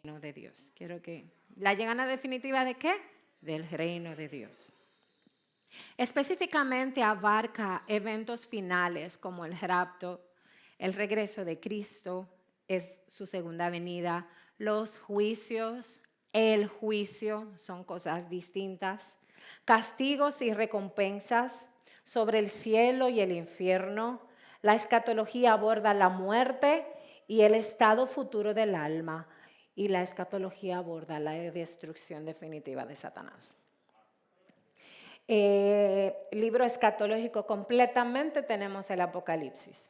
reino de Dios. Quiero que la llegada definitiva ¿de qué? Del reino de Dios. Específicamente abarca eventos finales como el rapto, el regreso de Cristo, es su segunda venida, los juicios, el juicio, son cosas distintas, castigos y recompensas sobre el cielo y el infierno. La escatología aborda la muerte y el estado futuro del alma, y la escatología aborda la destrucción definitiva de Satanás. Libro escatológico completamente tenemos el Apocalipsis.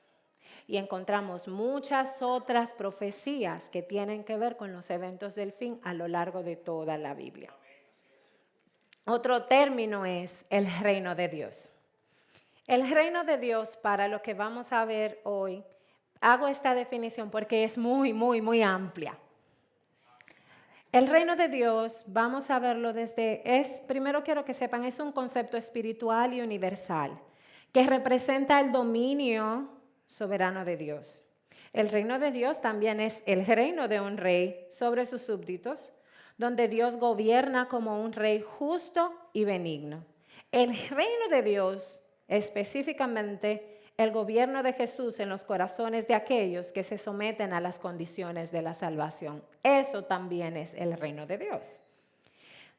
Y encontramos muchas otras profecías que tienen que ver con los eventos del fin a lo largo de toda la Biblia. Otro término es el reino de Dios. El reino de Dios, para lo que vamos a ver hoy, hago esta definición porque es muy amplia. El reino de Dios, vamos a verlo primero quiero que sepan, es un concepto espiritual y universal que representa el dominio soberano de Dios. El reino de Dios también es el reino de un rey sobre sus súbditos, donde Dios gobierna como un rey justo y benigno. El reino de Dios, específicamente el gobierno de Jesús en los corazones de aquellos que se someten a las condiciones de la salvación. Eso también es el reino de Dios.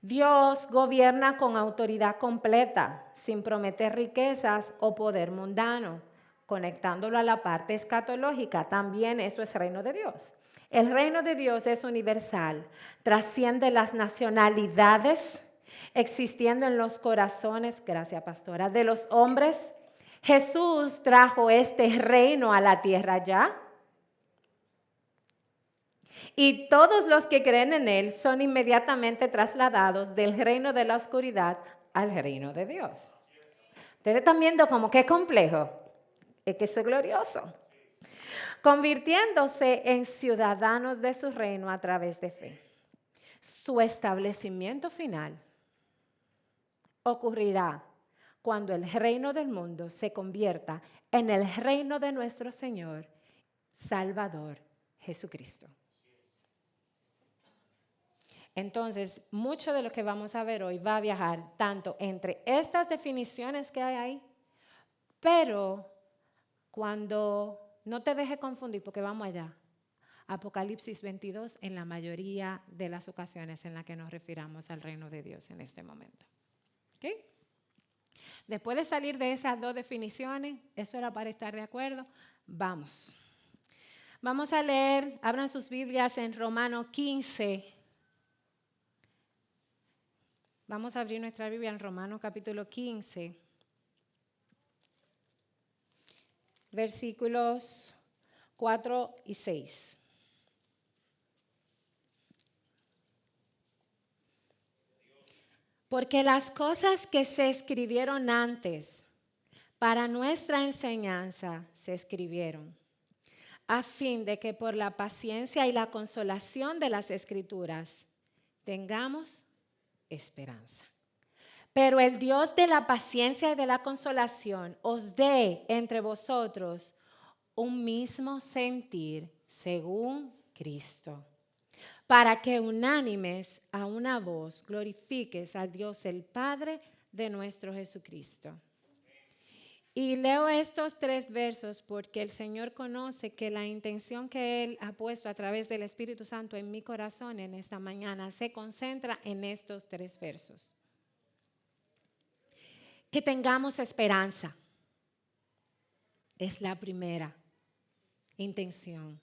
Dios gobierna con autoridad completa, sin prometer riquezas o poder mundano, conectándolo a la parte escatológica. También eso es reino de Dios. El reino de Dios es universal, trasciende las nacionalidades, existiendo en los corazones, gracias pastora, de los hombres. Jesús trajo este reino a la tierra ya. Y todos los que creen en Él son inmediatamente trasladados del reino de la oscuridad al reino de Dios. Ustedes están viendo como que es complejo. Es que eso es glorioso. Convirtiéndose en ciudadanos de su reino a través de fe. Su establecimiento final ocurrirá cuando el reino del mundo se convierta en el reino de nuestro Señor, Salvador, Jesucristo. Entonces, mucho de lo que vamos a ver hoy va a viajar tanto entre estas definiciones que hay ahí, pero cuando no te dejes confundir, porque vamos allá, Apocalipsis 22 en la mayoría de las ocasiones en las que nos refiramos al reino de Dios en este momento. ¿Ok? Después de salir de esas dos definiciones, eso era para estar de acuerdo, vamos. Vamos a leer, abran sus Biblias en Romanos 15. Vamos a abrir nuestra Biblia en Romanos capítulo 15, versículos 4 y 6. Porque las cosas que se escribieron antes para nuestra enseñanza se escribieron, a fin de que por la paciencia y la consolación de las Escrituras tengamos esperanza. Pero el Dios de la paciencia y de la consolación os dé entre vosotros un mismo sentir según Cristo, para que unánimes a una voz glorifiques al Dios el Padre de nuestro Jesucristo. Y leo estos 3 versos porque el Señor conoce que la intención que Él ha puesto a través del Espíritu Santo en mi corazón en esta mañana se concentra en estos 3 versos. Que tengamos esperanza es la primera intención.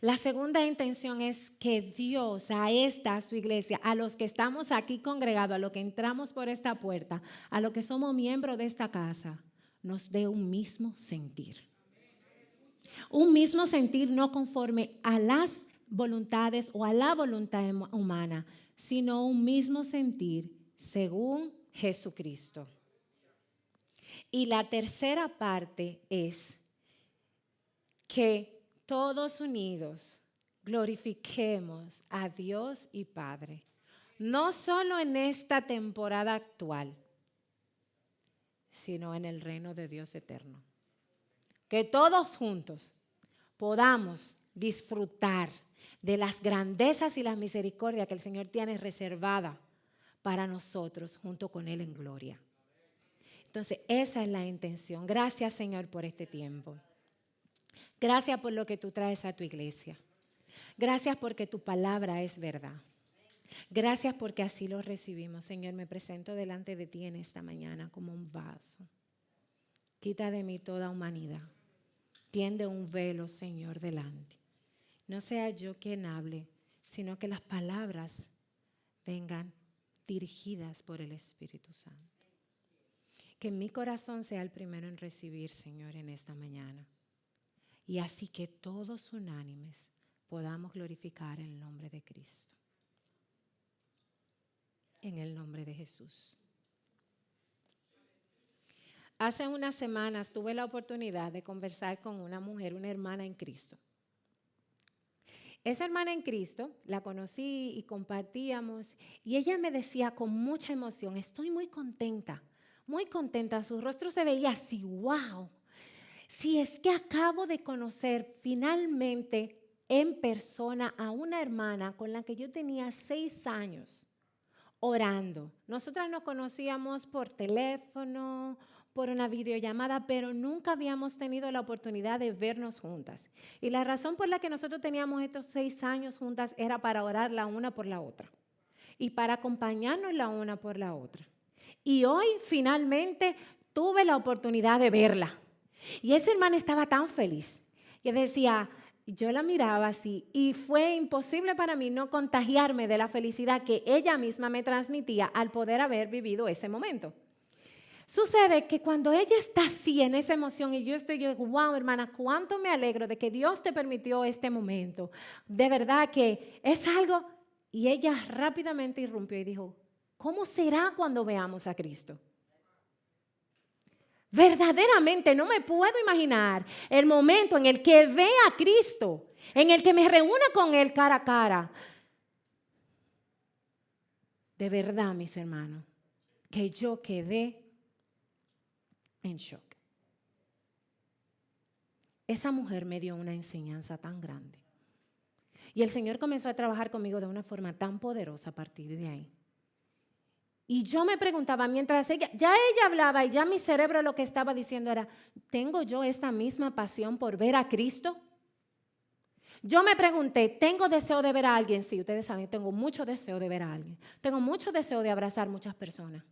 La segunda intención es que Dios a su iglesia, a los que estamos aquí congregados, a los que entramos por esta puerta, a los que somos miembros de esta casa, nos dé un mismo sentir. Un mismo sentir no conforme a las voluntades o a la voluntad humana, sino un mismo sentir según Jesucristo. Y la tercera parte es que todos unidos glorifiquemos a Dios y Padre, no solo en esta temporada actual, sino en el reino de Dios eterno. Que todos juntos podamos disfrutar de las grandezas y las misericordias que el Señor tiene reservada para nosotros junto con Él en gloria. Entonces, esa es la intención. Gracias, Señor, por este tiempo. Gracias por lo que tú traes a tu iglesia. Gracias porque tu palabra es verdad. Gracias porque así lo recibimos. Señor, me presento delante de ti en esta mañana como un vaso. Quita de mí toda humanidad. Tiende un velo, Señor, delante. No sea yo quien hable, sino que las palabras vengan dirigidas por el Espíritu Santo. Que mi corazón sea el primero en recibir, Señor, en esta mañana. Y así que todos unánimes podamos glorificar el nombre de Cristo. En el nombre de Jesús. Hace unas semanas tuve la oportunidad de conversar con una mujer, una hermana en Cristo. Esa hermana en Cristo la conocí y compartíamos y ella me decía con mucha emoción, estoy muy contenta, su rostro se veía así, wow. Si es que acabo de conocer finalmente en persona a una hermana con la que yo tenía 6 años orando. Nosotras nos conocíamos por teléfono, por una videollamada, pero nunca habíamos tenido la oportunidad de vernos juntas. Y la razón por la que nosotros teníamos estos 6 años juntas era para orar la una por la otra y para acompañarnos la una por la otra. Y hoy finalmente tuve la oportunidad de verla. Y esa hermana estaba tan feliz. Y decía, yo la miraba así y fue imposible para mí no contagiarme de la felicidad que ella misma me transmitía al poder haber vivido ese momento. Sucede que cuando ella está así en esa emoción y yo digo, wow, hermana, cuánto me alegro de que Dios te permitió este momento. De verdad que es algo. Y ella rápidamente irrumpió y dijo, ¿cómo será cuando veamos a Cristo? Verdaderamente no me puedo imaginar el momento en el que vea a Cristo, en el que me reúna con Él cara a cara. De verdad, mis hermanos, que yo quedé en shock. Esa mujer me dio una enseñanza tan grande. Y el Señor comenzó a trabajar conmigo de una forma tan poderosa a partir de ahí. Y yo me preguntaba, mientras ella hablaba y ya mi cerebro lo que estaba diciendo era, ¿tengo yo esta misma pasión por ver a Cristo? Yo me pregunté, ¿tengo deseo de ver a alguien? Sí, ustedes saben, tengo mucho deseo de ver a alguien. Tengo mucho deseo de abrazar muchas personas.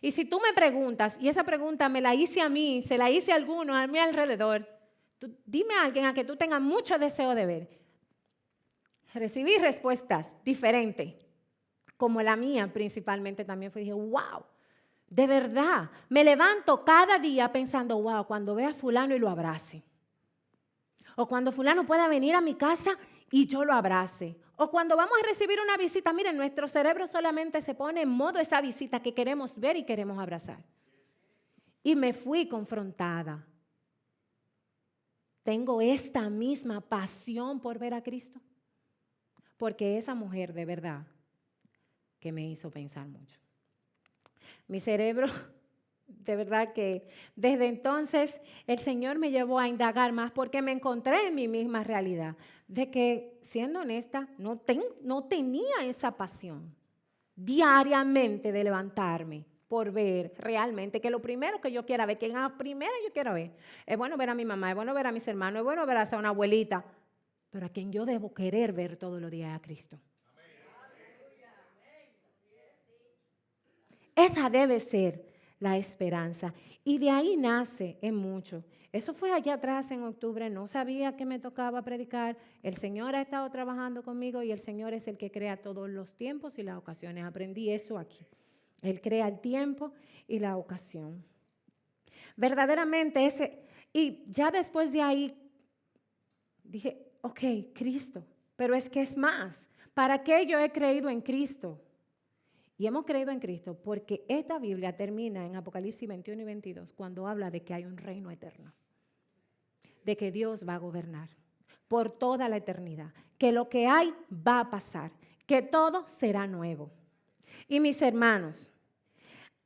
Y si tú me preguntas, y esa pregunta me la hice a mí, se la hice a alguno a mi alrededor, dime a alguien a que tú tengas mucho deseo de ver. Recibí respuestas diferentes. Como la mía principalmente también fue, dije, wow, de verdad, me levanto cada día pensando, wow, cuando vea a fulano y lo abrace. O cuando fulano pueda venir a mi casa y yo lo abrace. O cuando vamos a recibir una visita, miren, nuestro cerebro solamente se pone en modo esa visita que queremos ver y queremos abrazar. Y me fui confrontada. ¿Tengo esta misma pasión por ver a Cristo? Porque esa mujer de verdad que me hizo pensar mucho. Mi cerebro, de verdad que desde entonces el Señor me llevó a indagar más porque me encontré en mi misma realidad de que, siendo honesta, no tenía esa pasión diariamente de levantarme por ver realmente que lo primero que yo quiera ver, que en la primera yo quiero ver, es bueno ver a mi mamá, es bueno ver a mis hermanos, es bueno ver a una abuelita, pero a quien yo debo querer ver todos los días a Cristo. Esa debe ser la esperanza. Y de ahí nace en mucho. Eso fue allá atrás en octubre, no sabía que me tocaba predicar. El Señor ha estado trabajando conmigo y el Señor es el que crea todos los tiempos y las ocasiones. Aprendí eso aquí. Él crea el tiempo y la ocasión. Verdaderamente y ya después de ahí dije, ok, Cristo, pero es que es más. ¿Para qué yo he creído en Cristo? Y hemos creído en Cristo porque esta Biblia termina en Apocalipsis 21 y 22 cuando habla de que hay un reino eterno, de que Dios va a gobernar por toda la eternidad, que lo que hay va a pasar, que todo será nuevo. Y mis hermanos,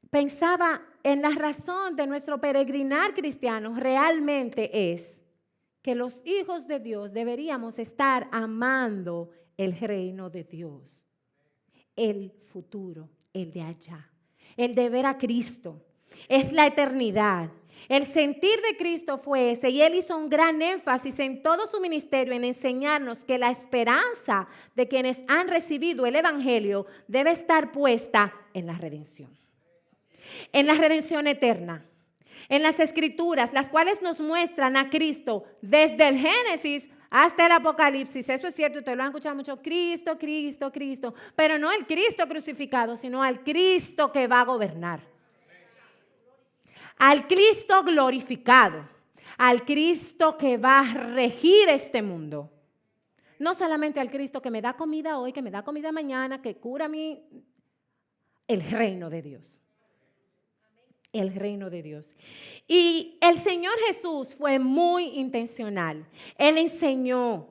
pensaba en la razón de nuestro peregrinar cristiano realmente es que los hijos de Dios deberíamos estar amando el reino de Dios, el futuro, el de allá, el de ver a Cristo, es la eternidad. El sentir de Cristo fue ese, y Él hizo un gran énfasis en todo su ministerio en enseñarnos que la esperanza de quienes han recibido el Evangelio debe estar puesta en la redención eterna, en las Escrituras, las cuales nos muestran a Cristo desde el Génesis hasta el Apocalipsis. Eso es cierto, ustedes lo han escuchado mucho, Cristo, Cristo, Cristo, pero no el Cristo crucificado, sino al Cristo que va a gobernar. Al Cristo glorificado, al Cristo que va a regir este mundo. No solamente al Cristo que me da comida hoy, que me da comida mañana, que cura el reino de Dios. El reino de Dios. Y el Señor Jesús fue muy intencional. Él enseñó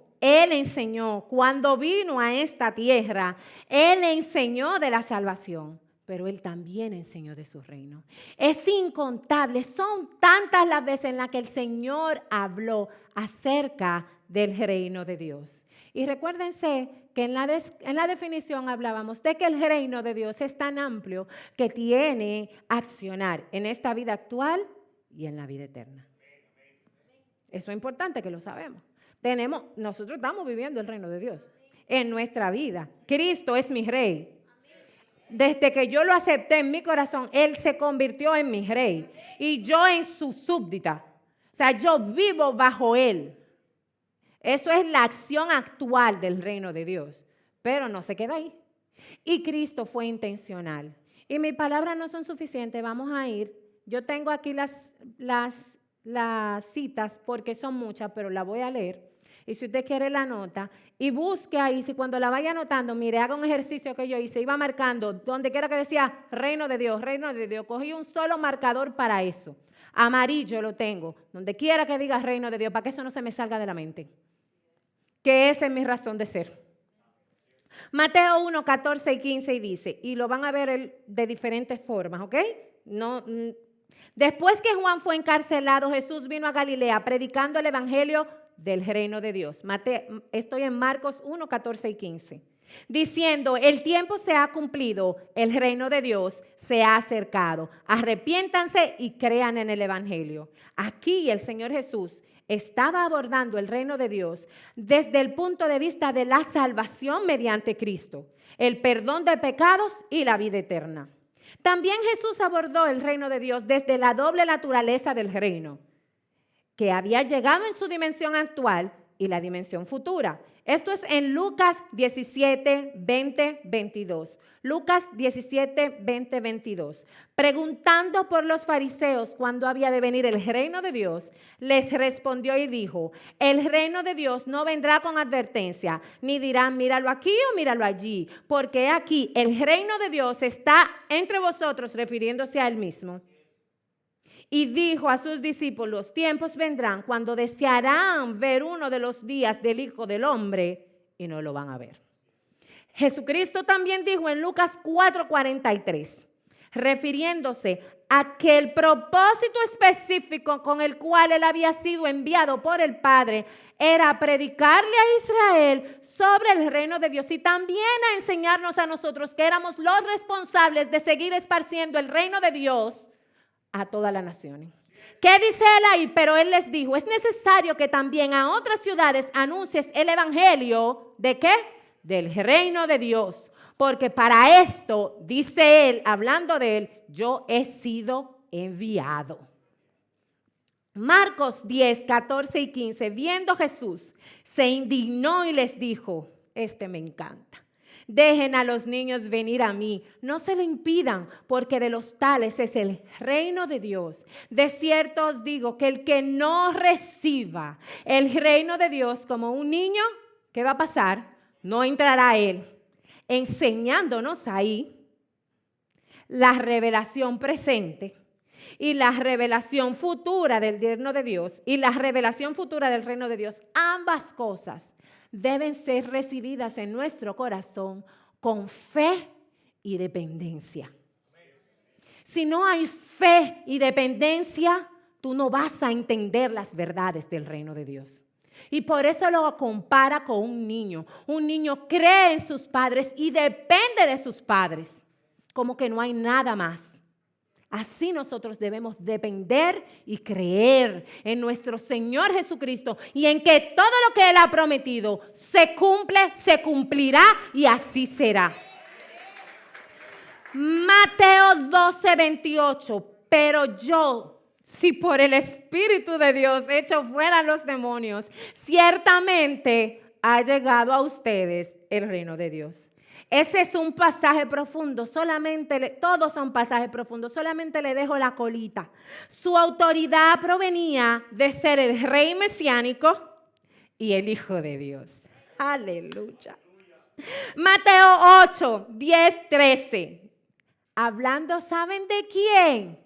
cuando vino a esta tierra, Él enseñó de la salvación. Pero Él también enseñó de su reino. Es incontable, son tantas las veces en las que el Señor habló acerca del reino de Dios. Y recuérdense que en la definición hablábamos de que el reino de Dios es tan amplio que tiene accionar en esta vida actual y en la vida eterna. Eso es importante que lo sabemos. Nosotros estamos viviendo el reino de Dios en nuestra vida. Cristo es mi rey. Desde que yo lo acepté en mi corazón, Él se convirtió en mi rey y yo en su súbdita. O sea, yo vivo bajo Él. Eso es la acción actual del reino de Dios, pero no se queda ahí. Y Cristo fue intencional. Y mis palabras no son suficientes, vamos a ir. Yo tengo aquí las citas porque son muchas, pero las voy a leer. Y si usted quiere la nota, y busque ahí, si cuando la vaya anotando, mire, haga un ejercicio que yo hice, iba marcando, donde quiera que decía reino de Dios, cogí un solo marcador para eso. Amarillo lo tengo, donde quiera que diga reino de Dios, para que eso no se me salga de la mente. Que esa es mi razón de ser. Mateo 1, 14 y 15 y dice, y lo van a ver de diferentes formas, ¿ok? Después que Juan fue encarcelado, Jesús vino a Galilea predicando el evangelio del reino de Dios. Estoy en Marcos 1, 14 y 15. Diciendo, el tiempo se ha cumplido, el reino de Dios se ha acercado. Arrepiéntanse y crean en el evangelio. Aquí el Señor Jesús estaba abordando el reino de Dios desde el punto de vista de la salvación mediante Cristo, el perdón de pecados y la vida eterna. También Jesús abordó el reino de Dios desde la doble naturaleza del reino, que había llegado en su dimensión actual y la dimensión futura. Esto es en Lucas 17, 20, 22. Lucas 17, 20, 22. Preguntando por los fariseos cuándo había de venir el reino de Dios, les respondió y dijo, el reino de Dios no vendrá con advertencia, ni dirán míralo aquí o míralo allí, porque aquí el reino de Dios está entre vosotros, refiriéndose a él mismo. Y dijo a sus discípulos, tiempos vendrán cuando desearán ver uno de los días del Hijo del Hombre y no lo van a ver. Jesucristo también dijo en Lucas 4:43, refiriéndose a que el propósito específico con el cual él había sido enviado por el Padre era predicarle a Israel sobre el reino de Dios y también a enseñarnos a nosotros que éramos los responsables de seguir esparciendo el reino de Dios a todas las naciones. ¿Qué dice él ahí? Pero él les dijo, es necesario que también a otras ciudades anuncies el evangelio, ¿de qué? Del reino de Dios. Porque para esto, dice él, hablando de él, yo he sido enviado. Marcos 10, 14 y 15, viendo Jesús, se indignó y les dijo, este me encanta. Dejen a los niños venir a mí, no se lo impidan, porque de los tales es el reino de Dios. De cierto os digo que el que no reciba el reino de Dios como un niño, ¿qué va a pasar? No entrará a él. Enseñándonos ahí la revelación presente y la revelación futura del reino de Dios y la revelación futura del reino de Dios, ambas cosas deben ser recibidas en nuestro corazón con fe y dependencia. Si no hay fe y dependencia, tú no vas a entender las verdades del reino de Dios. Y por eso lo compara con un niño. Un niño cree en sus padres y depende de sus padres, como que no hay nada más. Así nosotros debemos depender y creer en nuestro Señor Jesucristo y en que todo lo que Él ha prometido se cumple, se cumplirá y así será. Mateo 12:28. Pero yo, si por el Espíritu de Dios echo fuera los demonios, ciertamente ha llegado a ustedes el reino de Dios. Ese es un pasaje profundo, todos son pasajes profundos, solamente le dejo la colita. Su autoridad provenía de ser el rey mesiánico y el Hijo de Dios. Aleluya. Mateo 8, 10, 13. Hablando, ¿saben de quién?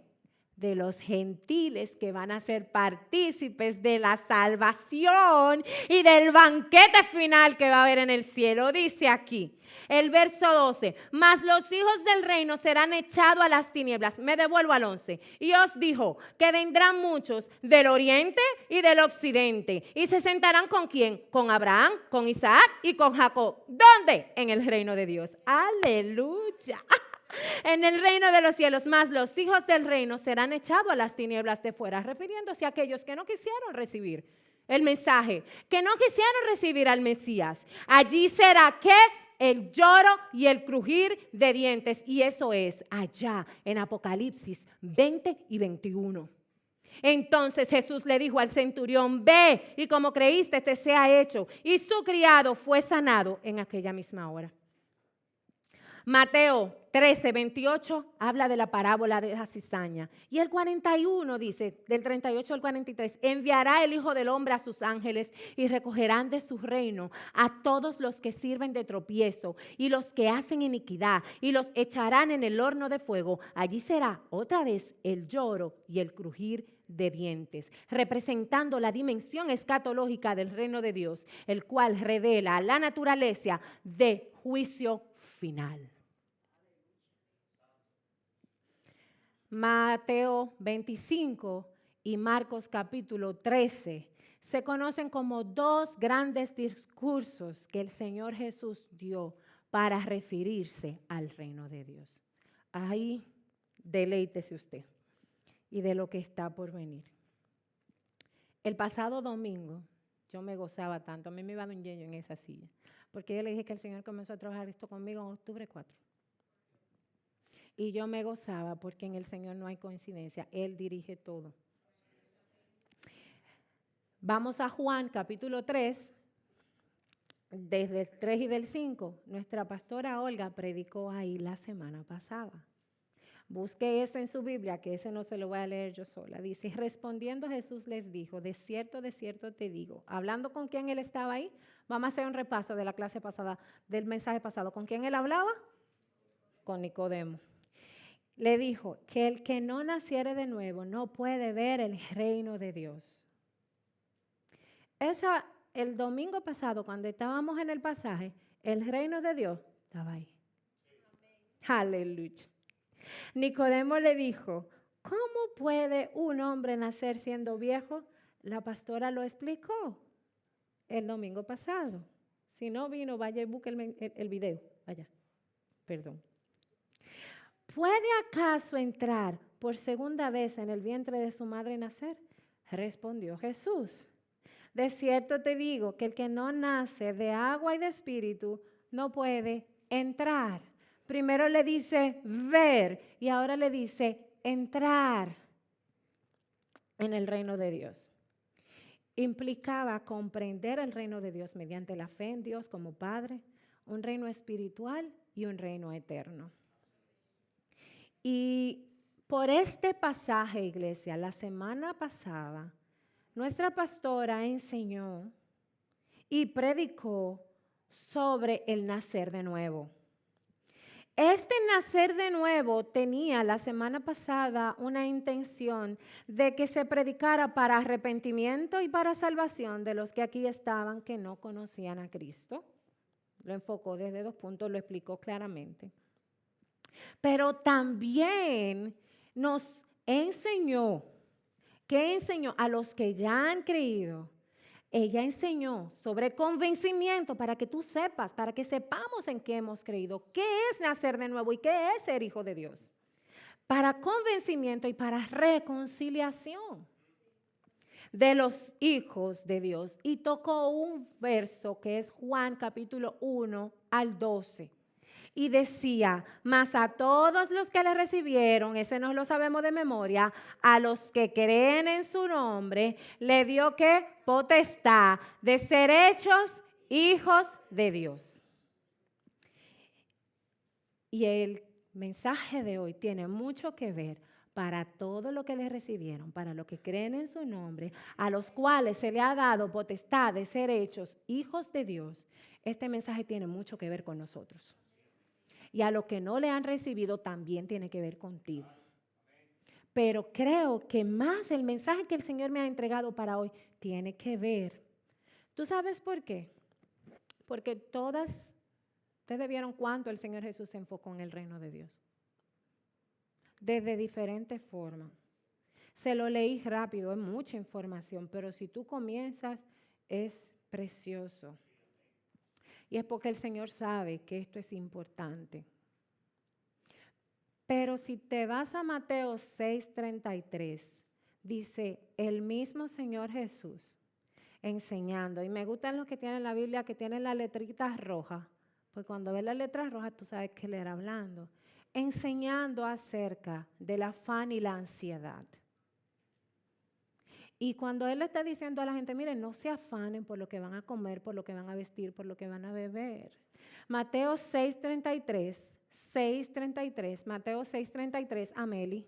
De los gentiles que van a ser partícipes de la salvación y del banquete final que va a haber en el cielo. Dice aquí, el verso 12, mas los hijos del reino serán echados a las tinieblas. Me devuelvo al 11. Y os dijo que vendrán muchos del oriente y del occidente. ¿Y se sentarán con quién? Con Abraham, con Isaac y con Jacob. ¿Dónde? En el reino de Dios. Aleluya. En el reino de los cielos, más los hijos del reino serán echados a las tinieblas de fuera, refiriéndose a aquellos que no quisieron recibir el mensaje, que no quisieron recibir al Mesías. Allí será que el lloro y el crujir de dientes, y eso es allá en Apocalipsis 20 y 21. Entonces Jesús le dijo al centurión, ve y como creíste te sea hecho, y su criado fue sanado en aquella misma hora. Mateo 13, 28 habla de la parábola de la cizaña. Y el 41 dice, del 38 al 43, enviará el Hijo del Hombre a sus ángeles y recogerán de su reino a todos los que sirven de tropiezo y los que hacen iniquidad y los echarán en el horno de fuego. Allí será otra vez el lloro y el crujir de dientes, representando la dimensión escatológica del reino de Dios, el cual revela la naturaleza de juicio final. Mateo 25 y Marcos capítulo 13 se conocen como dos grandes discursos que el Señor Jesús dio para referirse al reino de Dios. Ahí deleítese usted y de lo que está por venir. El pasado domingo yo me gozaba tanto, a mí me iba de un yeño en esa silla, porque yo le dije que el Señor comenzó a trabajar esto conmigo en octubre 4. Y yo me gozaba porque en el Señor no hay coincidencia, Él dirige todo. Vamos a Juan capítulo 3, desde el 3 y del 5. Nuestra pastora Olga predicó ahí la semana pasada. Busque ese en su Biblia, que ese no se lo voy a leer yo sola. Dice, respondiendo Jesús les dijo, de cierto te digo. Hablando con quién Él estaba ahí, vamos a hacer un repaso de la clase pasada, del mensaje pasado. ¿Con quién Él hablaba? Con Nicodemo. Le dijo que el que no naciere de nuevo no puede ver el reino de Dios. El domingo pasado, cuando estábamos en el pasaje, el reino de Dios estaba ahí. Aleluya. Nicodemo le dijo, ¿cómo puede un hombre nacer siendo viejo? La pastora lo explicó el domingo pasado. Si no vino, vaya y busque el video. Vaya, perdón. ¿Puede acaso entrar por segunda vez en el vientre de su madre y nacer? Respondió Jesús. De cierto te digo que el que no nace de agua y de espíritu no puede entrar. Primero le dice ver y ahora le dice entrar en el reino de Dios. Implicaba comprender el reino de Dios mediante la fe en Dios como Padre, un reino espiritual y un reino eterno. Y por este pasaje, iglesia, la semana pasada, nuestra pastora enseñó y predicó sobre el nacer de nuevo. Este nacer de nuevo tenía la semana pasada una intención de que se predicara para arrepentimiento y para salvación de los que aquí estaban que no conocían a Cristo. Lo enfocó desde 2 puntos, lo explicó claramente. Pero también nos enseñó, ¿qué enseñó? A los que ya han creído, ella enseñó sobre convencimiento para que tú sepas, para que sepamos en qué hemos creído, qué es nacer de nuevo y qué es ser hijo de Dios. Para convencimiento y para reconciliación de los hijos de Dios. Y tocó un verso que es Juan capítulo 1 al 12. Y decía, mas a todos los que le recibieron, ese no lo sabemos de memoria, a los que creen en su nombre, le dio que potestad de ser hechos hijos de Dios. Y el mensaje de hoy tiene mucho que ver para todo lo que le recibieron, para los que creen en su nombre, a los cuales se le ha dado potestad de ser hechos hijos de Dios. Este mensaje tiene mucho que ver con nosotros. Y a los que no le han recibido también tiene que ver contigo. Pero creo que más el mensaje que el Señor me ha entregado para hoy tiene que ver. ¿Tú sabes por qué? Porque ustedes vieron cuánto el Señor Jesús se enfocó en el reino de Dios. Desde diferentes formas. Se lo leí rápido, es mucha información, pero si tú comienzas, es precioso. Y es porque el Señor sabe que esto es importante. Pero si te vas a Mateo 6:33, dice el mismo Señor Jesús enseñando. Y me gustan los que tienen la Biblia, que tienen las letritas rojas. Pues cuando ves las letras rojas, tú sabes que Él era hablando. Enseñando acerca del afán y la ansiedad. Y cuando Él le está diciendo a la gente, miren, no se afanen por lo que van a comer, por lo que van a vestir, por lo que van a beber. Mateo 6:33, Mateo 6:33, Ameli.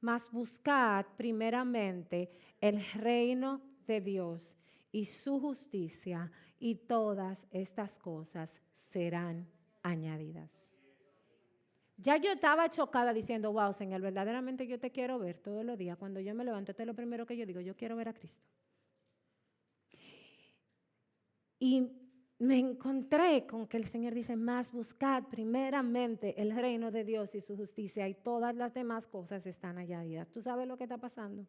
Mas buscad primeramente el reino de Dios y su justicia, y todas estas cosas serán añadidas. Ya yo estaba chocada diciendo, wow, Señor, verdaderamente yo te quiero ver todos los días. Cuando yo me levanto, esto es lo primero que yo digo, yo quiero ver a Cristo. Y me encontré con que el Señor dice, más buscad primeramente el reino de Dios y su justicia, y todas las demás cosas están añadidas. ¿Tú sabes lo que está pasando?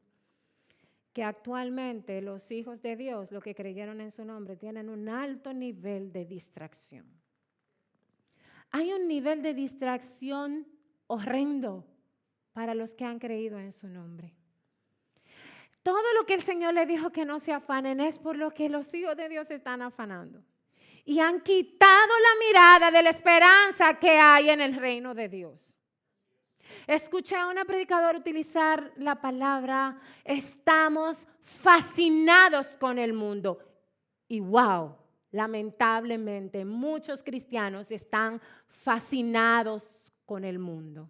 Que actualmente los hijos de Dios, los que creyeron en su nombre, tienen un alto nivel de distracción. Hay un nivel de distracción horrendo para los que han creído en su nombre. Todo lo que el Señor le dijo que no se afanen es por lo que los hijos de Dios están afanando. Y han quitado la mirada de la esperanza que hay en el reino de Dios. Escuché a una predicadora utilizar la palabra, estamos fascinados con el mundo. Y wow, lamentablemente muchos cristianos están fascinados con el mundo,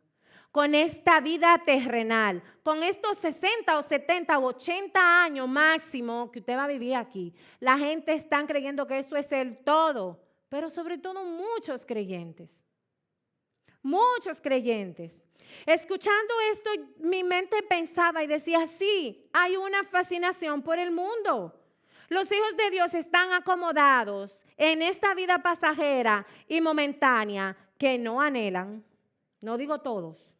con esta vida terrenal, con estos 60 o 70 o 80 años máximo que usted va a vivir aquí. La gente está creyendo que eso es el todo, pero sobre todo muchos creyentes. Muchos creyentes. Escuchando esto, mi mente pensaba y decía, sí, hay una fascinación por el mundo. Los hijos de Dios están acomodados en esta vida pasajera y momentánea que no anhelan, no digo todos,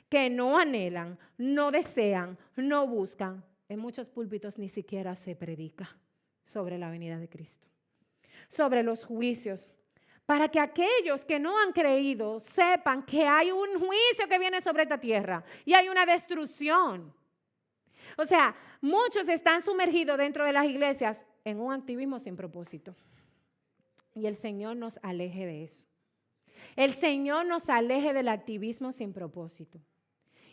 que no anhelan, no desean, no buscan. En muchos púlpitos ni siquiera se predica sobre la venida de Cristo, sobre los juicios, para que aquellos que no han creído sepan que hay un juicio que viene sobre esta tierra y hay una destrucción. O sea, muchos están sumergidos dentro de las iglesias en un activismo sin propósito. Y el Señor nos aleje de eso. El Señor nos aleje del activismo sin propósito.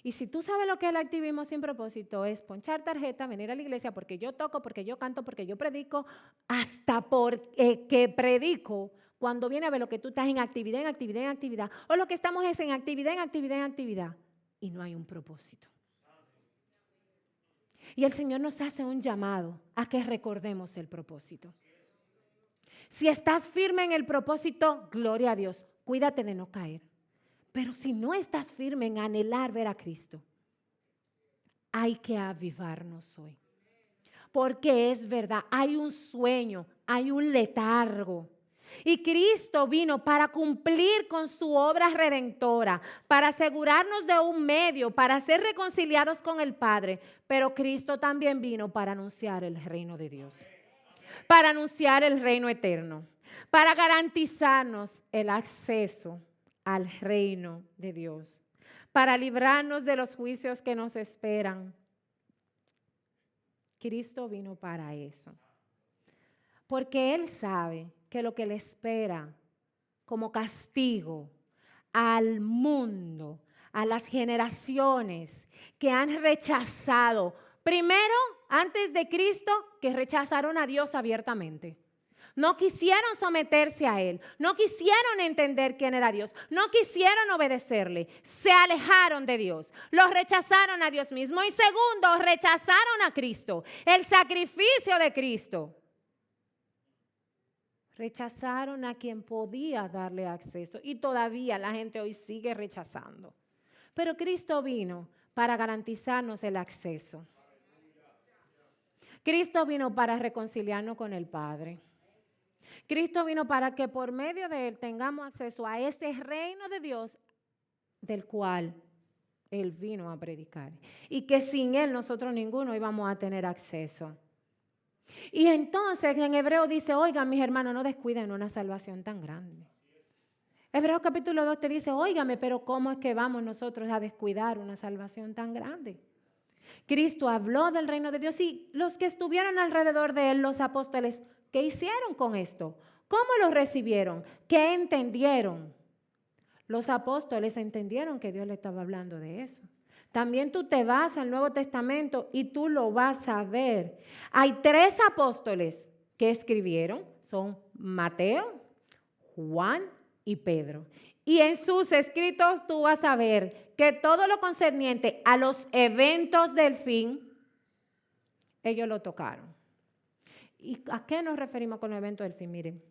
Y si tú sabes lo que es el activismo sin propósito, es ponchar tarjeta, venir a la iglesia porque yo toco, porque yo canto, porque yo predico, hasta porque predico, cuando viene a ver lo que tú estás en actividad, en actividad, en actividad, o lo que estamos es en actividad, en actividad, en actividad, y no hay un propósito. Y el Señor nos hace un llamado a que recordemos el propósito. Si estás firme en el propósito, gloria a Dios, cuídate de no caer. Pero si no estás firme en anhelar ver a Cristo, hay que avivarnos hoy. Porque es verdad, hay un sueño, hay un letargo. Y Cristo vino para cumplir con su obra redentora, para asegurarnos de un medio, para ser reconciliados con el Padre. Pero Cristo también vino para anunciar el reino de Dios. para anunciar el reino eterno, para garantizarnos el acceso al reino de Dios, para librarnos de los juicios que nos esperan. Cristo vino para eso, porque Él sabe que lo que le espera como castigo al mundo, a las generaciones que han rechazado, primero, antes de Cristo, que rechazaron a Dios abiertamente. No quisieron someterse a Él, no quisieron entender quién era Dios, no quisieron obedecerle, se alejaron de Dios, los rechazaron a Dios mismo. Y segundo, rechazaron a Cristo, el sacrificio de Cristo. Rechazaron a quien podía darle acceso y todavía la gente hoy sigue rechazando. Pero Cristo vino para garantizarnos el acceso. Cristo vino para reconciliarnos con el Padre. Cristo vino para que por medio de Él tengamos acceso a ese reino de Dios del cual Él vino a predicar. Y que sin Él nosotros ninguno íbamos a tener acceso. Y entonces en Hebreo dice, oigan mis hermanos, no descuiden una salvación tan grande. Hebreos capítulo 2 te dice, óigame, pero ¿cómo es que vamos nosotros a descuidar una salvación tan grande? Cristo habló del reino de Dios y los que estuvieron alrededor de Él, los apóstoles, ¿qué hicieron con esto? ¿Cómo lo recibieron? ¿Qué entendieron? Los apóstoles entendieron que Dios le estaba hablando de eso. También tú te vas al Nuevo Testamento y tú lo vas a ver. Hay 3 apóstoles que escribieron, son Mateo, Juan y Pedro. Y en sus escritos tú vas a ver que todo lo concerniente a los eventos del fin, ellos lo tocaron. ¿Y a qué nos referimos con los eventos del fin? Miren,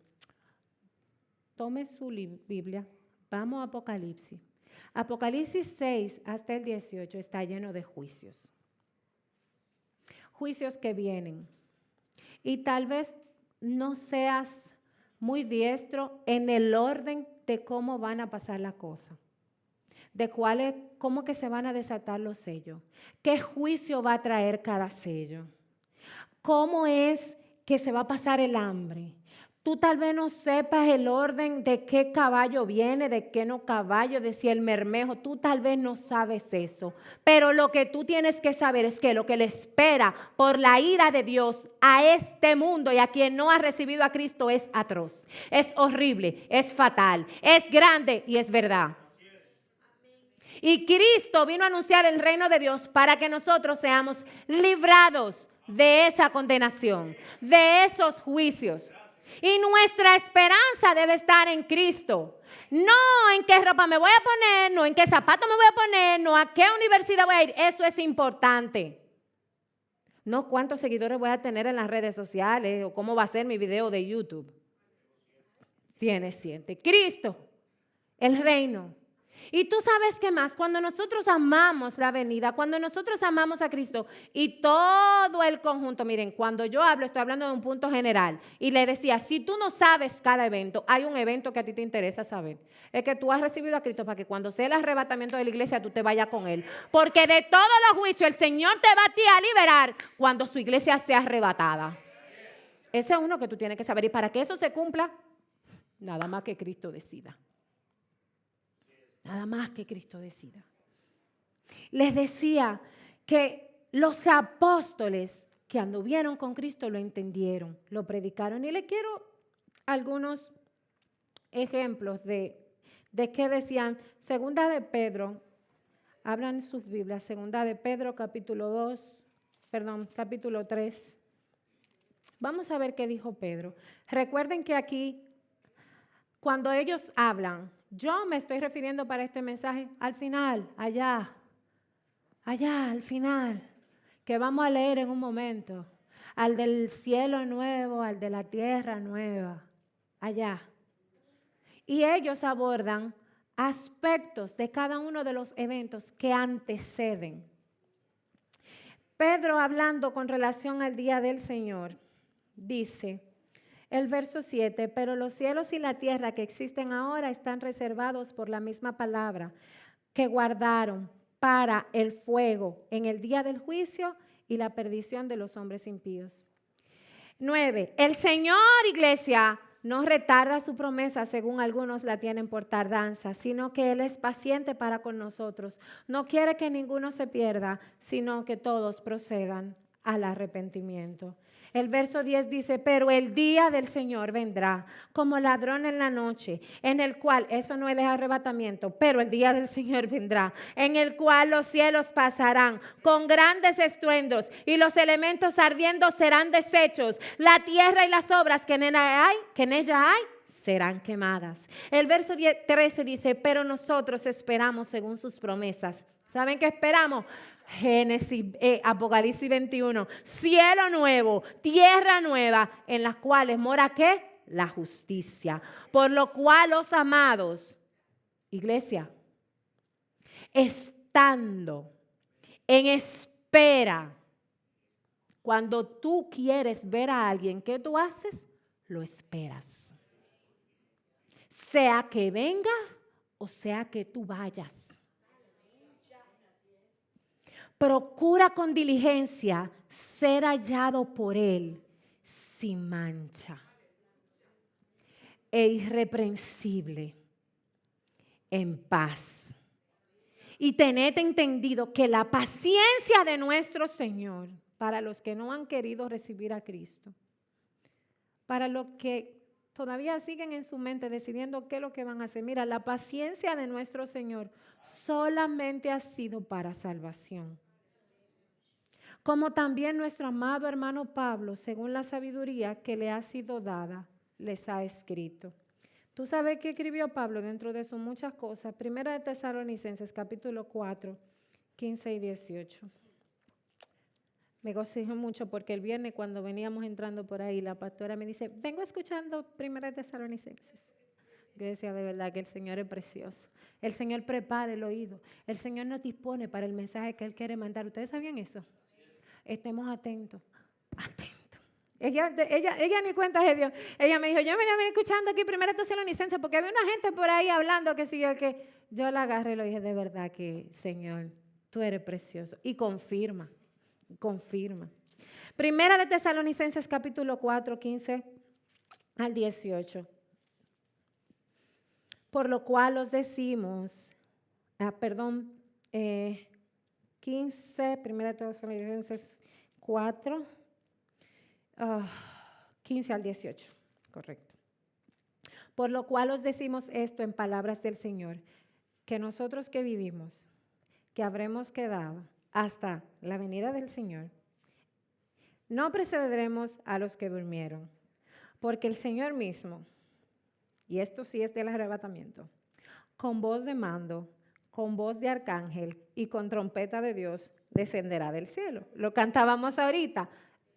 tome su Biblia, vamos a Apocalipsis. Apocalipsis 6 hasta el 18 está lleno de juicios. Juicios que vienen. Y tal vez no seas muy diestro en el orden de cómo van a pasar la cosa. De cómo que se van a desatar los sellos. ¿Qué juicio va a traer cada sello? ¿Cómo es que se va a pasar el hambre? Tú tal vez no sepas el orden de qué caballo viene, de qué no caballo, de si el mermejo. Tú tal vez no sabes eso. Pero lo que tú tienes que saber es que lo que le espera por la ira de Dios a este mundo y a quien no ha recibido a Cristo es atroz. Es horrible, es fatal, es grande y es verdad. Y Cristo vino a anunciar el reino de Dios para que nosotros seamos librados de esa condenación, de esos juicios. Y nuestra esperanza debe estar en Cristo. No en qué ropa me voy a poner, no en qué zapato me voy a poner, no a qué universidad voy a ir. Eso es importante. No cuántos seguidores voy a tener en las redes sociales o cómo va a ser mi video de YouTube. Siente. Cristo, el reino. Y tú sabes qué más, cuando nosotros amamos la venida, cuando nosotros amamos a Cristo y todo el conjunto, miren, cuando yo hablo, estoy hablando de un punto general. Y le decía, si tú no sabes cada evento, hay un evento que a ti te interesa saber. Es que tú has recibido a Cristo para que cuando sea el arrebatamiento de la iglesia, tú te vayas con Él. Porque de todos los juicios, el Señor te va a ti a liberar cuando su iglesia sea arrebatada. Ese es uno que tú tienes que saber. Y para que eso se cumpla, nada más que Cristo decida. Nada más que Cristo decida. Les decía que los apóstoles que anduvieron con Cristo lo entendieron, lo predicaron. Y les quiero algunos ejemplos de qué decían. Segunda de Pedro, abran sus Biblias, Segunda de Pedro capítulo 3. Vamos a ver qué dijo Pedro. Recuerden que aquí, cuando ellos hablan, yo me estoy refiriendo para este mensaje al final, allá, al final, que vamos a leer en un momento, al del cielo nuevo, al de la tierra nueva, allá. Y ellos abordan aspectos de cada uno de los eventos que anteceden. Pedro, hablando con relación al día del Señor, dice, el verso 7, pero los cielos y la tierra que existen ahora están reservados por la misma palabra que guardaron para el fuego en el día del juicio y la perdición de los hombres impíos. 9. El Señor, iglesia, no retarda su promesa según algunos la tienen por tardanza, sino que Él es paciente para con nosotros. No quiere que ninguno se pierda, sino que todos procedan al arrepentimiento. El verso 10 dice, pero el día del Señor vendrá como ladrón en la noche, en el cual, eso no es el arrebatamiento, pero el día del Señor vendrá, en el cual los cielos pasarán con grandes estruendos y los elementos ardiendo serán deshechos. La tierra y las obras que en ella hay serán quemadas. El verso 13 dice, pero nosotros esperamos según sus promesas. ¿Saben qué esperamos? Apocalipsis 21, cielo nuevo, tierra nueva, en las cuales mora ¿qué? La justicia. Por lo cual, los amados, iglesia, estando en espera, cuando tú quieres ver a alguien, ¿qué tú haces? Lo esperas. Sea que venga o sea que tú vayas. Procura con diligencia ser hallado por Él sin mancha e irreprensible, en paz. Y tened entendido que la paciencia de nuestro Señor, para los que no han querido recibir a Cristo, para los que todavía siguen en su mente decidiendo qué es lo que van a hacer. Mira, la paciencia de nuestro Señor solamente ha sido para salvación. Como también nuestro amado hermano Pablo, según la sabiduría que le ha sido dada, les ha escrito. ¿Tú sabes qué escribió Pablo dentro de sus muchas cosas? Primera de Tesalonicenses, capítulo 4, 15 y 18. Me gocé mucho porque el viernes cuando veníamos entrando por ahí, la pastora me dice, vengo escuchando Primera de Tesalonicenses. Yo decía, de verdad que el Señor es precioso. El Señor prepara el oído. El Señor nos dispone para el mensaje que Él quiere mandar. ¿Ustedes sabían eso? Estemos atentos, atentos. Ella ni cuenta de Dios. Ella me dijo, yo me venía escuchando aquí Primera Tesalonicenses porque había una gente por ahí hablando que sí, que yo la agarré y le dije, de verdad que, Señor, tú eres precioso. Y confirma. Primera de Tesalonicenses, capítulo 4, 15 al 18. Por lo cual os decimos, 15, Primera de Tesalonicenses 4, 15 al 18, correcto. Por lo cual os decimos esto en palabras del Señor, que nosotros que vivimos, que habremos quedado hasta la venida del Señor, no precederemos a los que durmieron, porque el Señor mismo, y esto sí es del arrebatamiento, con voz de mando, con voz de arcángel y con trompeta de Dios, descenderá del cielo. Lo cantábamos ahorita.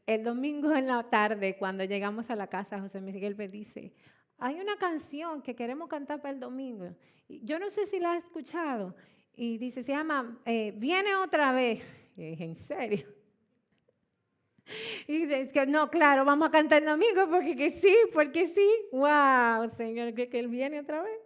El domingo en la tarde, cuando llegamos a la casa, José Miguel me dice, hay una canción que queremos cantar para el domingo. Yo no sé si la has escuchado. Y dice, se llama Viene otra vez. Y dije, ¿en serio? Y dice, es que no, claro, vamos a cantar el domingo porque sí. ¡Wow, Señor! ¿Cree que Él viene otra vez?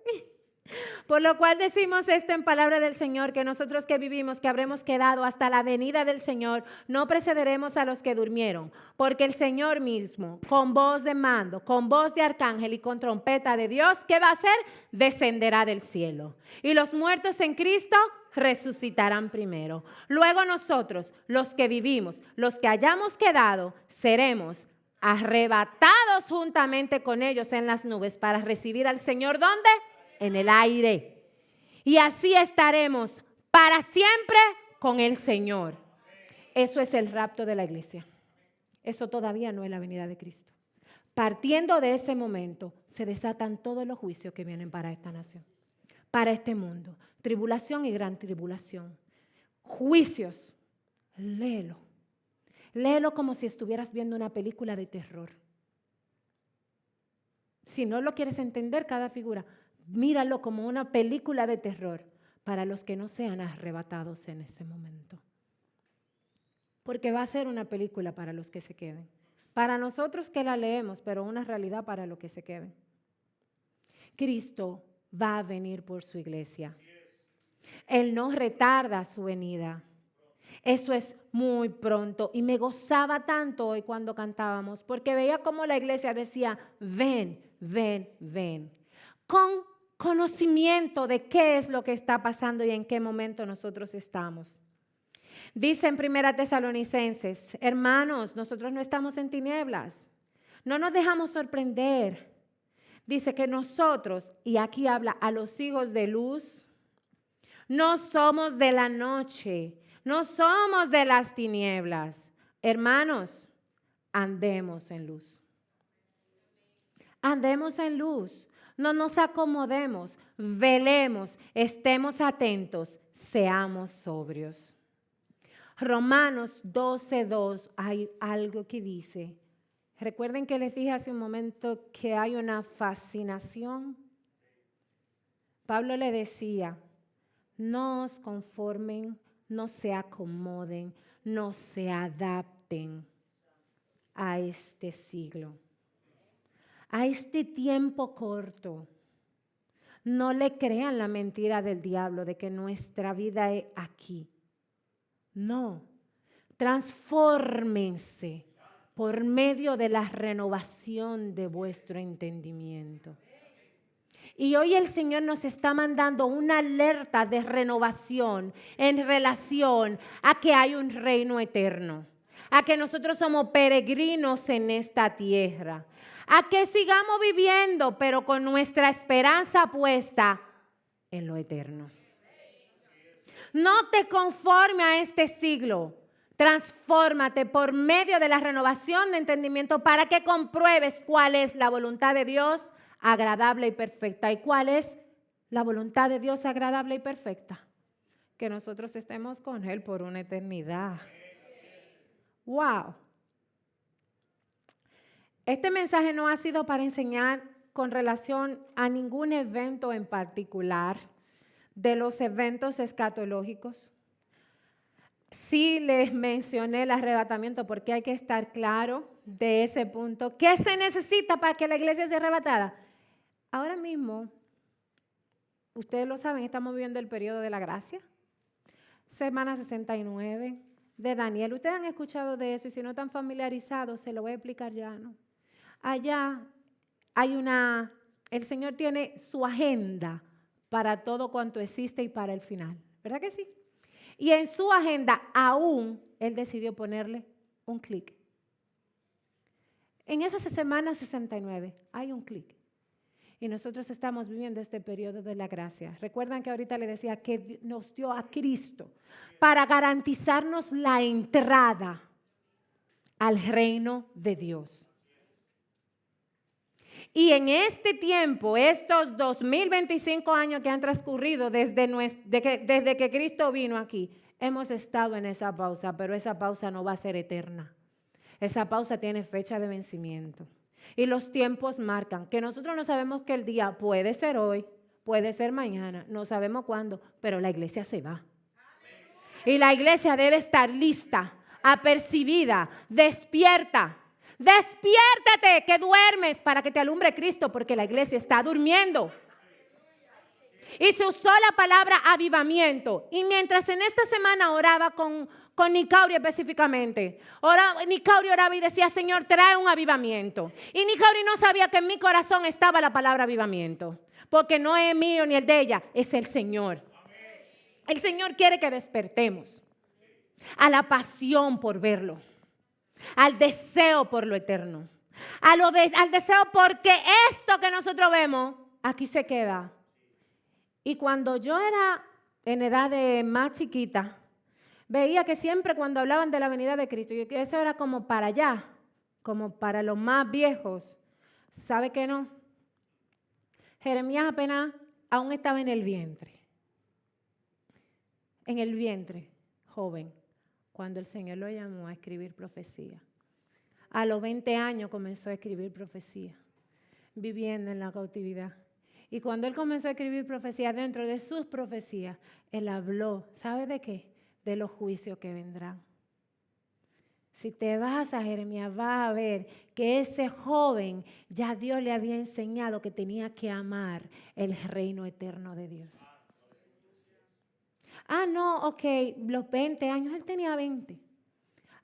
Por lo cual decimos esto en palabra del Señor, que nosotros que vivimos, que habremos quedado hasta la venida del Señor, no precederemos a los que durmieron, porque el Señor mismo, con voz de mando, con voz de arcángel y con trompeta de Dios, ¿qué va a hacer? Descenderá del cielo. Y los muertos en Cristo resucitarán primero. Luego nosotros, los que vivimos, los que hayamos quedado, seremos arrebatados juntamente con ellos en las nubes para recibir al Señor, ¿dónde? En el aire. Y así estaremos para siempre con el Señor. Eso es el rapto de la iglesia. Eso todavía no es la venida de Cristo. Partiendo de ese momento, se desatan todos los juicios que vienen para esta nación, para este mundo. Tribulación y gran tribulación. Juicios. Léelo. Léelo como si estuvieras viendo una película de terror. Si no lo quieres entender, cada figura, míralo como una película de terror para los que no sean arrebatados en este momento. Porque va a ser una película para los que se queden. Para nosotros que la leemos, pero una realidad para los que se queden. Cristo va a venir por su iglesia. Él no retarda su venida. Eso es muy pronto. Y me gozaba tanto hoy cuando cantábamos, porque veía cómo la iglesia decía, ven, ven, ven. Con conocimiento de qué es lo que está pasando y en qué momento nosotros estamos. Dice en 1 Tesalonicenses, hermanos, nosotros no estamos en tinieblas. No nos dejamos sorprender. Dice que nosotros, y aquí habla a los hijos de luz, no somos de la noche, no somos de las tinieblas. Hermanos, andemos en luz. Andemos en luz. No nos acomodemos, velemos, estemos atentos, seamos sobrios. Romanos 12:2 hay algo que dice. Recuerden que les dije hace un momento que hay una fascinación. Pablo le decía, no os conformen, no se acomoden, no se adapten a este siglo, a este tiempo corto. No le crean la mentira del diablo de que nuestra vida es aquí. No, transfórmense por medio de la renovación de vuestro entendimiento. Y hoy el Señor nos está mandando una alerta de renovación en relación a que hay un reino eterno, a que nosotros somos peregrinos en esta tierra, a que sigamos viviendo, pero con nuestra esperanza puesta en lo eterno. No te conformes a este siglo. Transfórmate por medio de la renovación de entendimiento para que compruebes cuál es la voluntad de Dios agradable y perfecta. ¿Y cuál es la voluntad de Dios agradable y perfecta? Que nosotros estemos con Él por una eternidad. ¡Wow! Este mensaje no ha sido para enseñar con relación a ningún evento en particular de los eventos escatológicos. Sí les mencioné el arrebatamiento porque hay que estar claro de ese punto. ¿Qué se necesita para que la iglesia sea arrebatada? Ahora mismo, ustedes lo saben, estamos viviendo el periodo de la gracia. Semana 69 de Daniel. Ustedes han escuchado de eso y si no están familiarizados, se lo voy a explicar ya, ¿no? Allá hay el Señor tiene su agenda para todo cuanto existe y para el final. ¿Verdad que sí? Y en su agenda aún Él decidió ponerle un clic. En esa semana 69 hay un clic. Y nosotros estamos viviendo este periodo de la gracia. Recuerdan que ahorita le decía que nos dio a Cristo para garantizarnos la entrada al reino de Dios. Y en este tiempo, estos 2025 años que han transcurrido desde que Cristo vino aquí, hemos estado en esa pausa, pero esa pausa no va a ser eterna. Esa pausa tiene fecha de vencimiento. Y los tiempos marcan que nosotros no sabemos que el día puede ser hoy, puede ser mañana, no sabemos cuándo, pero la iglesia se va. Y la iglesia debe estar lista, apercibida, despierta. Despiértate que duermes para que te alumbre Cristo, porque la iglesia está durmiendo. Y se usó la palabra avivamiento. Y mientras en esta semana oraba con Nicauri específicamente, Nicauri oraba y decía, Señor, trae un avivamiento. Y Nicauri no sabía que en mi corazón estaba la palabra avivamiento, porque no es mío ni el de ella, es el Señor. El Señor quiere que despertemos a la pasión por verlo, al deseo por lo eterno, al deseo porque esto que nosotros vemos aquí se queda. Y cuando yo era en edad de más chiquita, veía que siempre cuando hablaban de la venida de Cristo, y que eso era como para allá, como para los más viejos, ¿sabe qué no? Jeremías apenas aún estaba en el vientre, joven, cuando el Señor lo llamó a escribir profecía. A los 20 años comenzó a escribir profecía, viviendo en la cautividad. Y cuando él comenzó a escribir profecía, dentro de sus profecías, él habló, ¿sabe de qué? De los juicios que vendrán. Si te vas a Jeremías, vas a ver que ese joven ya Dios le había enseñado que tenía que amar el reino eterno de Dios. Ah, no, ok, los 20 años, él tenía 20.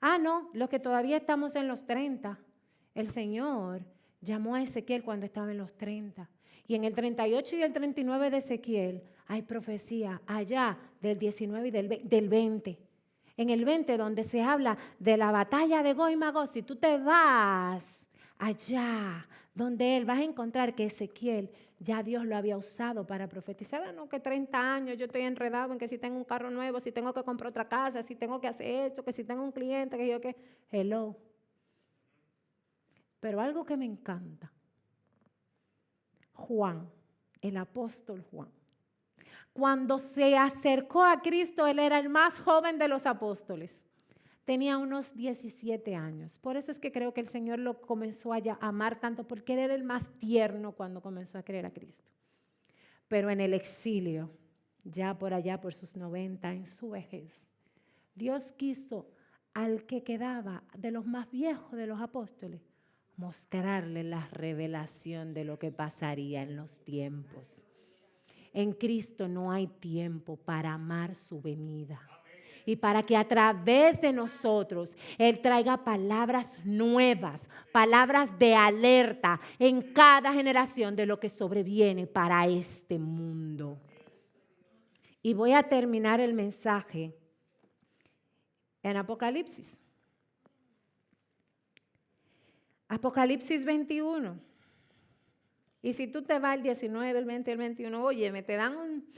Ah, no, los que todavía estamos en los 30. El Señor llamó a Ezequiel cuando estaba en los 30. Y en el 38 y el 39 de Ezequiel hay profecía allá del 19 y del 20. En el 20 donde se habla de la batalla de Gog y Magog, si tú te vas allá donde él vas a encontrar que Ezequiel ya Dios lo había usado para profetizar. Ah, no, que 30 años yo estoy enredado en que si tengo un carro nuevo, si tengo que comprar otra casa, si tengo que hacer esto, que si tengo un cliente, que yo que... Hello. Pero algo que me encanta, Juan, el apóstol Juan, cuando se acercó a Cristo, él era el más joven de los apóstoles. Tenía unos 17 años. Por eso es que creo que el Señor lo comenzó a amar tanto, porque él era el más tierno cuando comenzó a creer a Cristo. Pero en el exilio, ya por allá por sus 90, en su vejez, Dios quiso al que quedaba de los más viejos de los apóstoles mostrarle la revelación de lo que pasaría en los tiempos. En Cristo no hay tiempo para amar su venida. Y para que a través de nosotros Él traiga palabras nuevas, palabras de alerta en cada generación de lo que sobreviene para este mundo. Y voy a terminar el mensaje en Apocalipsis. Apocalipsis 21. Y si tú te vas el 19, el 20, el 21, oye, me te dan un...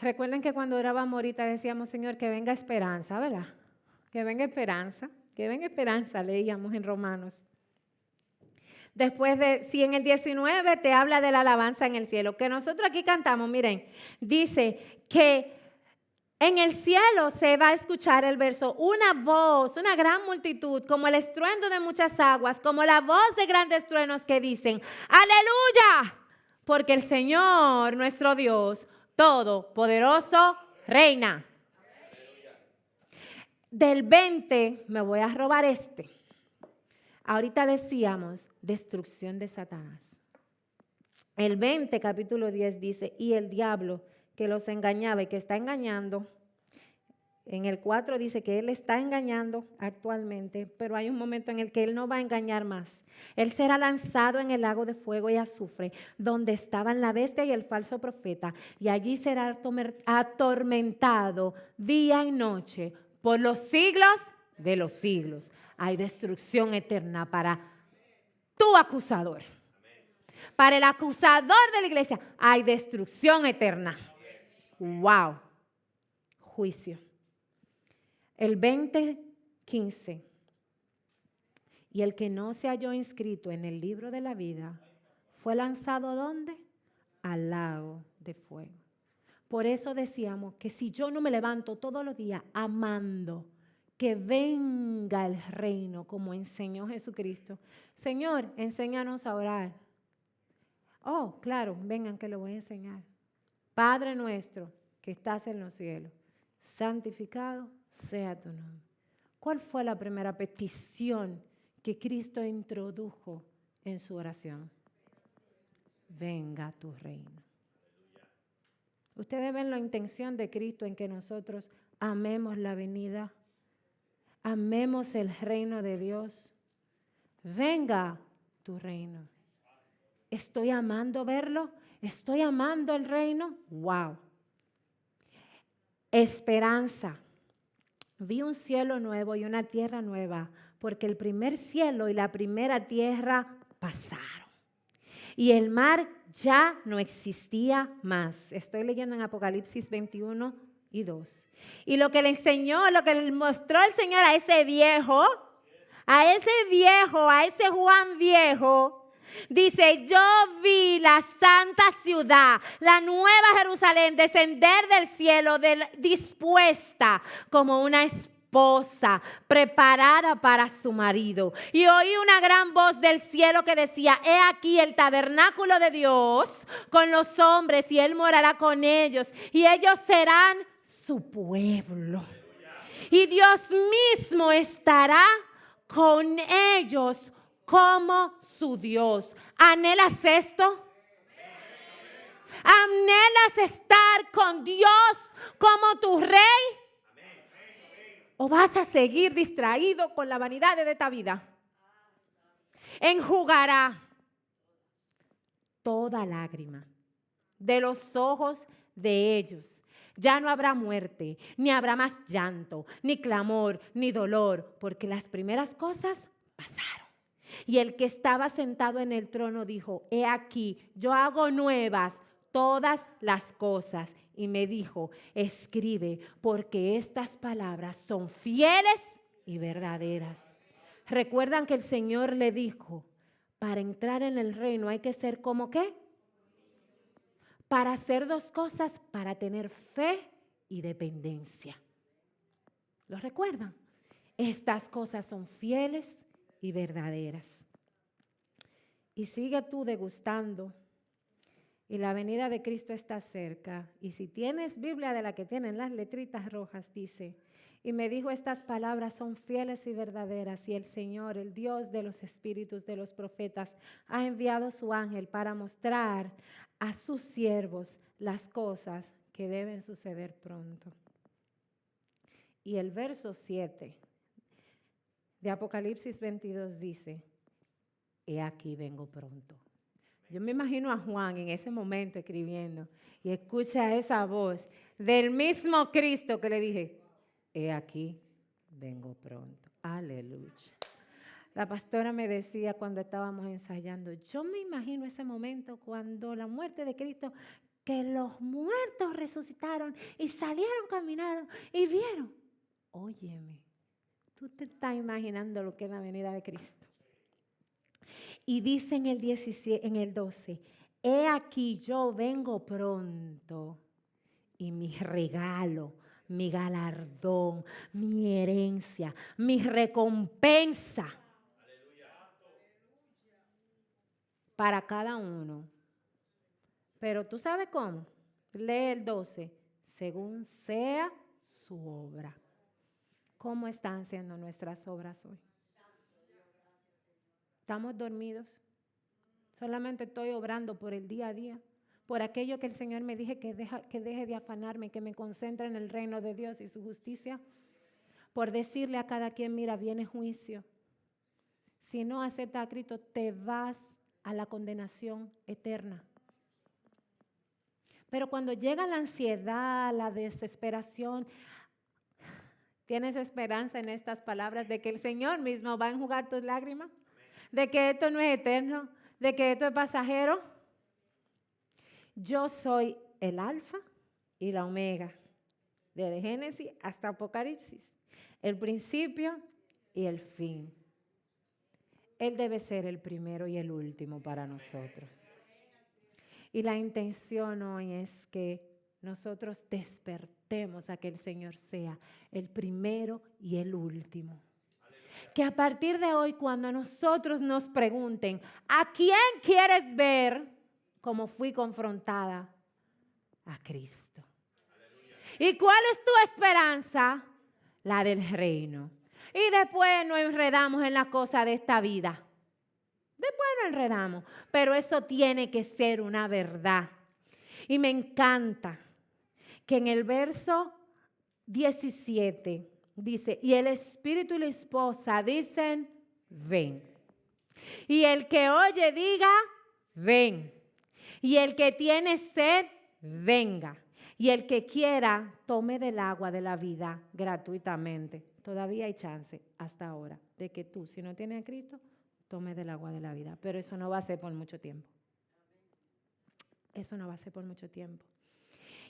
Recuerden que cuando orábamos ahorita decíamos, Señor, que venga esperanza, ¿verdad? Que venga esperanza, leíamos en Romanos. Después de, si en el 19 te habla de la alabanza en el cielo, que nosotros aquí cantamos, miren, dice que en el cielo se va a escuchar el verso, una voz, una gran multitud, como el estruendo de muchas aguas, como la voz de grandes truenos que dicen, ¡aleluya! Porque el Señor, nuestro Dios, Todopoderoso, reina. Del 20 me voy a robar este. Ahorita decíamos destrucción de Satanás. El 20, capítulo 10 dice, y el diablo que los engañaba y que está engañando. En el 4 dice que él está engañando actualmente, pero hay un momento en el que él no va a engañar más. Él será lanzado en el lago de fuego y azufre, donde estaban la bestia y el falso profeta, y allí será atormentado día y noche por los siglos de los siglos. Hay destrucción eterna para tu acusador. Para el acusador de la iglesia hay destrucción eterna. ¡Wow! Juicio. El 20:15. Y el que no se halló inscrito en el libro de la vida fue lanzado ¿dónde? Al lago de fuego. Por eso decíamos que si yo no me levanto todos los días amando que venga el reino como enseñó Jesucristo. Señor, enséñanos a orar. Oh, claro, vengan que lo voy a enseñar. Padre nuestro que estás en los cielos, santificado sea tu nombre. ¿Cuál fue la primera petición que Cristo introdujo en su oración? Venga tu reino. Ustedes ven la intención de Cristo en que nosotros amemos la venida, amemos el reino de Dios. Venga tu reino. ¿Estoy amando verlo? ¿Estoy amando el reino? ¡Wow! Esperanza. Vi un cielo nuevo y una tierra nueva, porque el primer cielo y la primera tierra pasaron. Y el mar ya no existía más. Estoy leyendo en Apocalipsis 21:2. Y lo que le enseñó, lo que le mostró el Señor a ese viejo, a ese Juan viejo, dice, yo vi la santa ciudad, la nueva Jerusalén, descender del cielo dispuesta como una esposa preparada para su marido. Y oí una gran voz del cielo que decía, he aquí el tabernáculo de Dios con los hombres y Él morará con ellos y ellos serán su pueblo. Y Dios mismo estará con ellos como su Dios. ¿Anhelas esto? ¿Anhelas estar con Dios como tu rey? ¿O vas a seguir distraído con la vanidad de esta vida? Enjugará toda lágrima de los ojos de ellos. Ya no habrá muerte, ni habrá más llanto, ni clamor, ni dolor, porque las primeras cosas pasaron. Y el que estaba sentado en el trono dijo: he aquí, yo hago nuevas todas las cosas. Y me dijo: escribe, porque estas palabras son fieles y verdaderas. ¿Recuerdan que el Señor le dijo: para entrar en el reino hay que ser como qué? Para hacer dos cosas, para tener fe y dependencia. ¿Lo recuerdan? Estas cosas son fieles y verdaderas. Y sigue tú degustando. Y la venida de Cristo está cerca. Y si tienes Biblia de la que tienen las letritas rojas, dice: y me dijo, estas palabras son fieles y verdaderas, y el Señor, el Dios de los espíritus de los profetas, ha enviado su ángel para mostrar a sus siervos las cosas que deben suceder pronto. Y el verso 7 de Apocalipsis 22 dice: he aquí vengo pronto. Yo me imagino a Juan en ese momento escribiendo y escucha esa voz del mismo Cristo que le dije: he aquí vengo pronto. Aleluya. La pastora me decía cuando estábamos ensayando: yo me imagino ese momento cuando la muerte de Cristo, que los muertos resucitaron y salieron, caminaron y vieron. Óyeme, tú te estás imaginando lo que es la venida de Cristo. Y dice en el 17, en el 12: he aquí yo vengo pronto, y mi regalo, mi galardón, mi herencia, mi recompensa para cada uno. Pero tú sabes cómo. Lee el 12. Según sea su obra. ¿Cómo están siendo nuestras obras hoy? ¿Estamos dormidos? Solamente estoy obrando por el día a día, por aquello que el Señor me dije que deje de afanarme, que me concentre en el reino de Dios y su justicia, por decirle a cada quien: mira, viene juicio. Si no aceptas a Cristo, te vas a la condenación eterna. Pero cuando llega la ansiedad, la desesperación, ¿tienes esperanza en estas palabras de que el Señor mismo va a enjugar tus lágrimas? ¿De que esto no es eterno? ¿De que esto es pasajero? Yo soy el alfa y la omega, desde Génesis hasta Apocalipsis, el principio y el fin. Él debe ser el primero y el último para nosotros. Y la intención hoy es que nosotros despertemos a que el Señor sea el primero y el último. Que a partir de hoy, cuando nosotros nos pregunten: ¿a quién quieres ver? Como fui confrontada, a Cristo. ¿Y cuál es tu esperanza? La del reino. Y después nos enredamos en las cosas de esta vida. Después nos enredamos. Pero eso tiene que ser una verdad. Y me encanta que en el verso 17 dice: y el espíritu y la esposa dicen: ven. Y el que oye diga: ven. Y el que tiene sed, venga. Y el que quiera, tome del agua de la vida gratuitamente. Todavía hay chance hasta ahora de que tú, si no tienes a Cristo, tome del agua de la vida. Pero eso no va a ser por mucho tiempo. Eso no va a ser por mucho tiempo.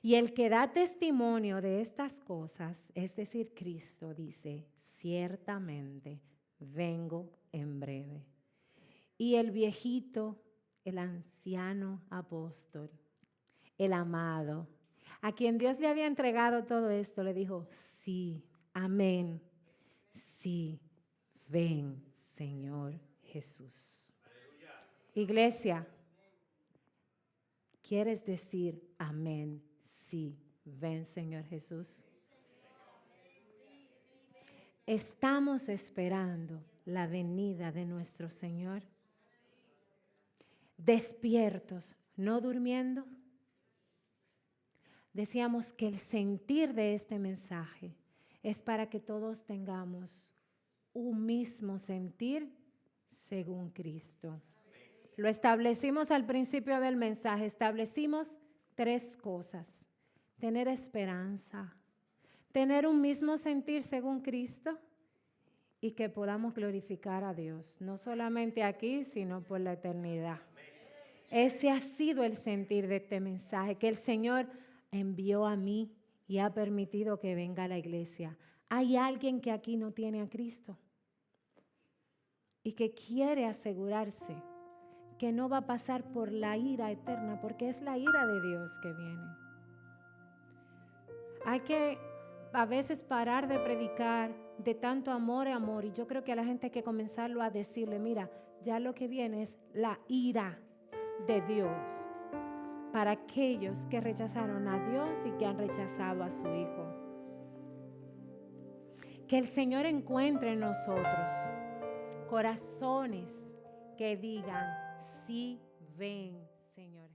Y el que da testimonio de estas cosas, es decir, Cristo, dice: ciertamente vengo en breve. Y el viejito, el anciano apóstol, el amado, a quien Dios le había entregado todo esto, le dijo: sí, amén, sí, ven, Señor Jesús. Aleluya. Iglesia, ¿quieres decir amén? Sí, ven, Señor Jesús. Estamos esperando la venida de nuestro Señor. Despiertos, no durmiendo. Decíamos que el sentir de este mensaje es para que todos tengamos un mismo sentir según Cristo. Lo establecimos al principio del mensaje, establecimos 3 cosas. Tener esperanza, tener un mismo sentir según Cristo y que podamos glorificar a Dios, no solamente aquí, sino por la eternidad. Ese ha sido el sentir de este mensaje, que el Señor envió a mí y ha permitido que venga a la iglesia. Hay alguien que aquí no tiene a Cristo y que quiere asegurarse que no va a pasar por la ira eterna, porque es la ira de Dios que viene. Hay que a veces parar de predicar de tanto amor, y yo creo que a la gente hay que comenzarlo a decirle, mira, ya lo que viene es la ira de Dios para aquellos que rechazaron a Dios y que han rechazado a su Hijo. Que el Señor encuentre en nosotros corazones que digan, sí, ven, Señor.